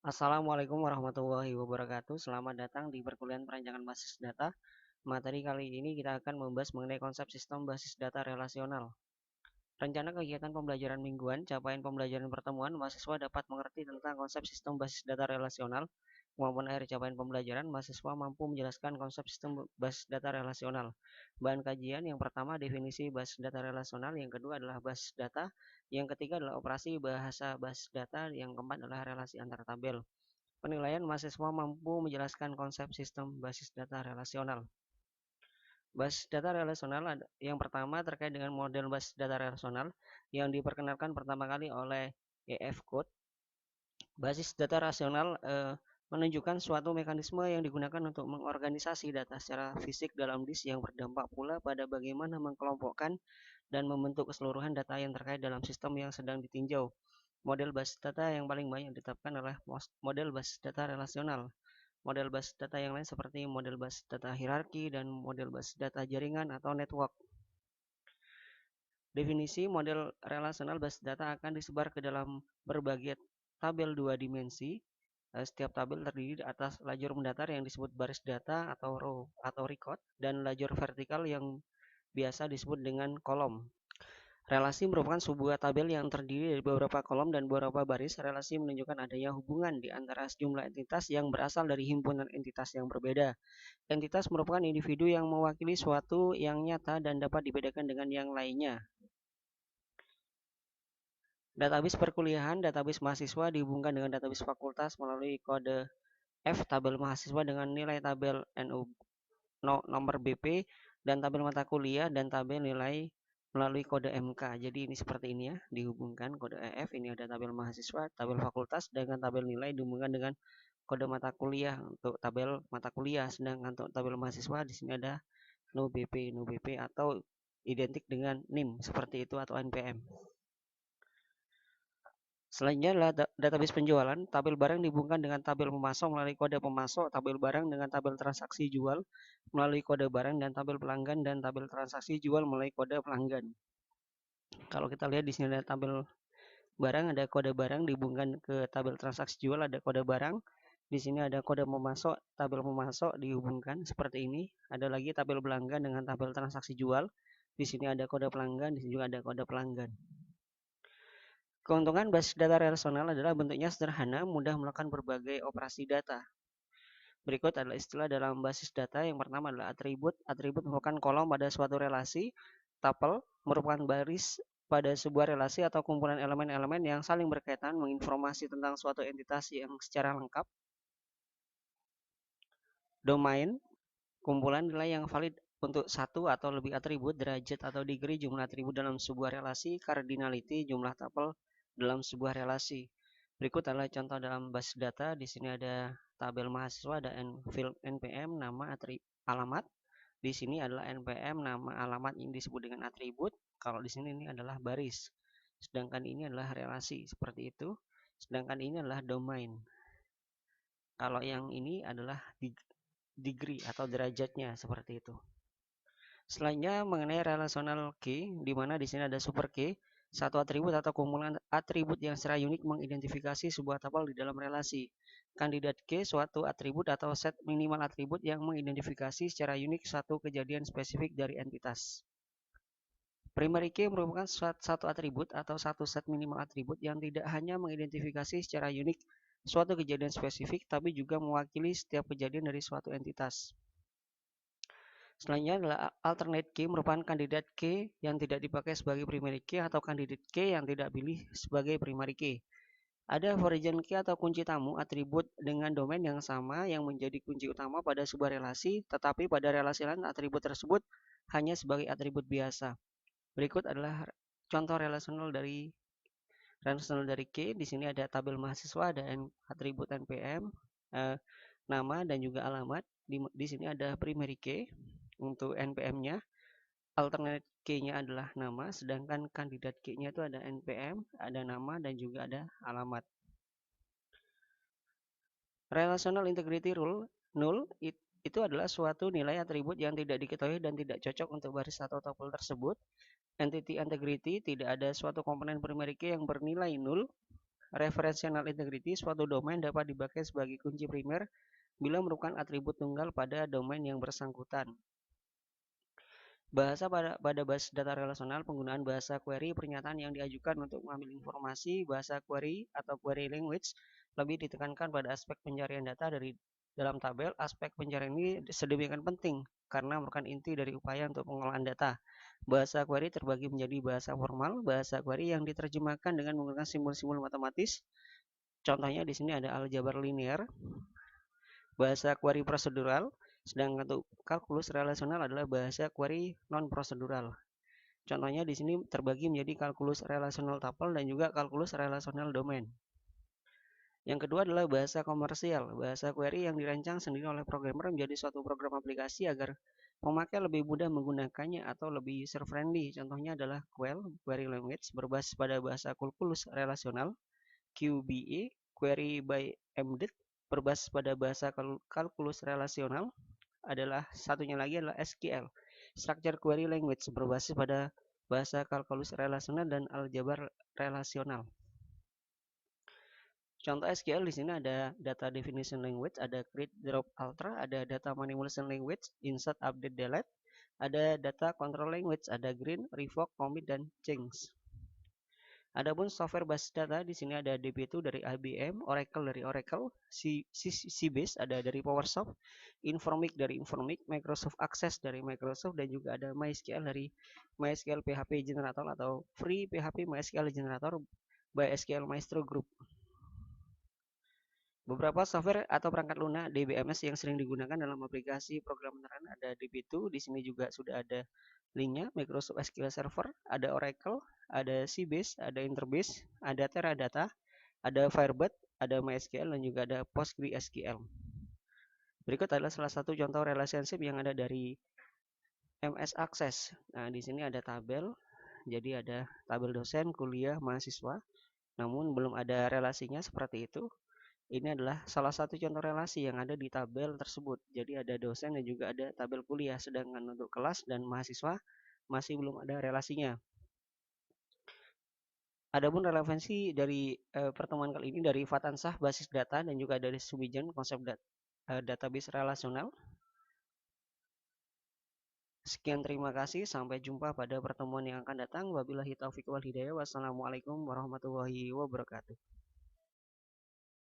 Assalamualaikum warahmatullahi wabarakatuh. Selamat datang di perkuliahan perancangan basis data. Materi kali ini kita akan membahas mengenai konsep sistem basis data relasional. Rencana kegiatan pembelajaran mingguan, capaian pembelajaran pertemuan, mahasiswa dapat mengerti tentang konsep sistem basis data relasional. Maupun akhir capaian pembelajaran, mahasiswa mampu menjelaskan konsep sistem basis data relasional. Bahan kajian yang pertama definisi basis data relasional, yang kedua adalah basis data, yang ketiga adalah operasi bahasa basis data, yang keempat adalah relasi antar tabel. Penilaian mahasiswa mampu menjelaskan konsep sistem basis data relasional. Basis data relasional yang pertama terkait dengan model basis data relasional yang diperkenalkan pertama kali oleh E.F. Coate. Basis data rasional menunjukkan suatu mekanisme yang digunakan untuk mengorganisasi data secara fisik dalam disk yang berdampak pula pada bagaimana mengkelompokkan dan membentuk keseluruhan data yang terkait dalam sistem yang sedang ditinjau. Model basis data yang paling banyak ditetapkan adalah model basis data relasional. Model basis data yang lain seperti model basis data hierarki dan model basis data jaringan atau network. Definisi model relasional basis data akan disebar ke dalam berbagai tabel dua dimensi. Setiap tabel terdiri atas lajur mendatar yang disebut baris data atau row atau record dan lajur vertikal yang biasa disebut dengan kolom. Relasi merupakan sebuah tabel yang terdiri dari beberapa kolom dan beberapa baris. Relasi menunjukkan adanya hubungan di antara sejumlah entitas yang berasal dari himpunan entitas yang berbeda. Entitas merupakan individu yang mewakili suatu yang nyata dan dapat dibedakan dengan yang lainnya. Database perkuliahan, database mahasiswa dihubungkan dengan database fakultas melalui kode F tabel mahasiswa dengan nilai tabel NU nomor BP dan tabel mata kuliah dan tabel nilai melalui kode MK. Jadi ini seperti ini ya, dihubungkan kode EF, ini ada tabel mahasiswa, tabel fakultas, dengan tabel nilai dihubungkan dengan kode mata kuliah untuk tabel mata kuliah. Sedangkan untuk tabel mahasiswa di sini ada NUBP atau identik dengan NIM seperti itu atau NPM. Selanjutnya adalah database penjualan. Tabel barang dihubungkan dengan tabel pemasok melalui kode pemasok, tabel barang dengan tabel transaksi jual melalui kode barang, dan tabel pelanggan dan tabel transaksi jual melalui kode pelanggan. Kalau kita lihat di sini ada tabel barang, ada kode barang dihubungkan ke tabel transaksi jual, ada kode barang. Di sini ada kode pemasok, tabel pemasok dihubungkan seperti ini. Ada lagi tabel pelanggan dengan tabel transaksi jual. Di sini ada kode pelanggan, di sini juga ada kode pelanggan. Keuntungan basis data relasional adalah bentuknya sederhana, mudah melakukan berbagai operasi data. Berikut adalah istilah dalam basis data. Yang pertama adalah atribut. Atribut merupakan kolom pada suatu relasi. Tuple merupakan baris pada sebuah relasi atau kumpulan elemen-elemen yang saling berkaitan menginformasi tentang suatu entitas yang secara lengkap. Domain, kumpulan nilai yang valid untuk satu atau lebih atribut, derajat atau degree jumlah atribut dalam sebuah relasi, cardinality, jumlah tuple dalam sebuah relasi. Berikut adalah contoh dalam basis data. Di sini ada tabel mahasiswa, ada field NPM, nama, alamat. Di sini adalah NPM, nama, alamat ini disebut dengan atribut. Kalau di sini ini adalah baris. Sedangkan ini adalah relasi, seperti itu. Sedangkan ini adalah domain. Kalau yang ini adalah degree atau derajatnya, seperti itu. Selanjutnya mengenai relational key, di mana di sini ada super key, satu atribut atau kumpulan atribut yang secara unik mengidentifikasi sebuah tuple di dalam relasi. Kandidat key, suatu atribut atau set minimal atribut yang mengidentifikasi secara unik satu kejadian spesifik dari entitas. Primary key merupakan satu atribut atau satu set minimal atribut yang tidak hanya mengidentifikasi secara unik suatu kejadian spesifik, tapi juga mewakili setiap kejadian dari suatu entitas. Selanjutnya adalah alternate key, merupakan kandidat key yang tidak dipakai sebagai primary key atau kandidat key yang tidak pilih sebagai primary key. Ada origin key atau kunci tamu, atribut dengan domain yang sama yang menjadi kunci utama pada sebuah relasi, tetapi pada relasi lain atribut tersebut hanya sebagai atribut biasa. Berikut adalah contoh relasional dari key. Di sini ada tabel mahasiswa, ada atribut NPM, nama dan juga alamat. Di sini ada primary key untuk NPM-nya, alternate key-nya adalah nama, sedangkan kandidat key-nya itu ada NPM, ada nama, dan juga ada alamat. Relational integrity rule, null, itu adalah suatu nilai atribut yang tidak diketahui dan tidak cocok untuk baris atau tuple tersebut. Entity integrity, tidak ada suatu komponen primary key yang bernilai null. Referential integrity, suatu domain dapat dipakai sebagai kunci primer bila merupakan atribut tunggal pada domain yang bersangkutan. Bahasa pada basis data relasional, penggunaan bahasa query, pernyataan yang diajukan untuk mengambil informasi. Bahasa query atau query language lebih ditekankan pada aspek pencarian data dari dalam tabel. Aspek pencarian ini sedemikian penting karena merupakan inti dari upaya untuk pengolahan data. Bahasa query terbagi menjadi bahasa formal, bahasa query yang diterjemahkan dengan menggunakan simbol-simbol matematis. Contohnya di sini ada aljabar linear. Bahasa query prosedural, sedangkan untuk kalkulus relasional adalah bahasa query non-prosedural. Contohnya di sini terbagi menjadi kalkulus relasional tuple dan juga kalkulus relasional domain. Yang kedua adalah bahasa komersial. Bahasa query yang dirancang sendiri oleh programmer menjadi suatu program aplikasi agar pemakai lebih mudah menggunakannya atau lebih user friendly. Contohnya adalah QL, query language, berbasis pada bahasa kalkulus relasional. QBE, query by embedded, berbasis pada bahasa kalkulus relasional. Satunya lagi adalah SQL, structure query language, berbasis pada bahasa kalkulus relasional dan aljabar relasional. Contoh SQL di sini ada data definition language, ada create, drop, alter, ada data manipulation language, insert, update, delete, ada data control language, ada green, revoke, commit, dan change. Adapun software basis data di sini ada DB2 dari IBM, Oracle dari Oracle, Sybase ada dari PowerShell, Informic dari Informic, Microsoft Access dari Microsoft, dan juga ada MySQL dari MySQL PHP Generator atau Free PHP MySQL Generator by SQL Maestro Group. Beberapa software atau perangkat lunak DBMS yang sering digunakan dalam aplikasi program beneran ada DB2, di sini juga sudah ada linknya, Microsoft SQL Server, ada Oracle, ada Sybase, ada Interbase, ada Teradata, ada Firebird, ada MySQL, dan juga ada PostgreSQL. Berikut adalah salah satu contoh relationship yang ada dari MS Access. Nah, di sini ada tabel, jadi ada tabel dosen, kuliah, mahasiswa, namun belum ada relasinya seperti itu. Ini adalah salah satu contoh relasi yang ada di tabel tersebut. Jadi ada dosen dan juga ada tabel kuliah, sedangkan untuk kelas dan mahasiswa masih belum ada relasinya. Adapun relevansi dari pertemuan kali ini dari Fatansah basis data dan juga dari Sumijan konsep database relasional. Sekian, terima kasih. Sampai jumpa pada pertemuan yang akan datang. Wabillahi taufiq wal hidayah. Wassalamualaikum warahmatullahi wabarakatuh.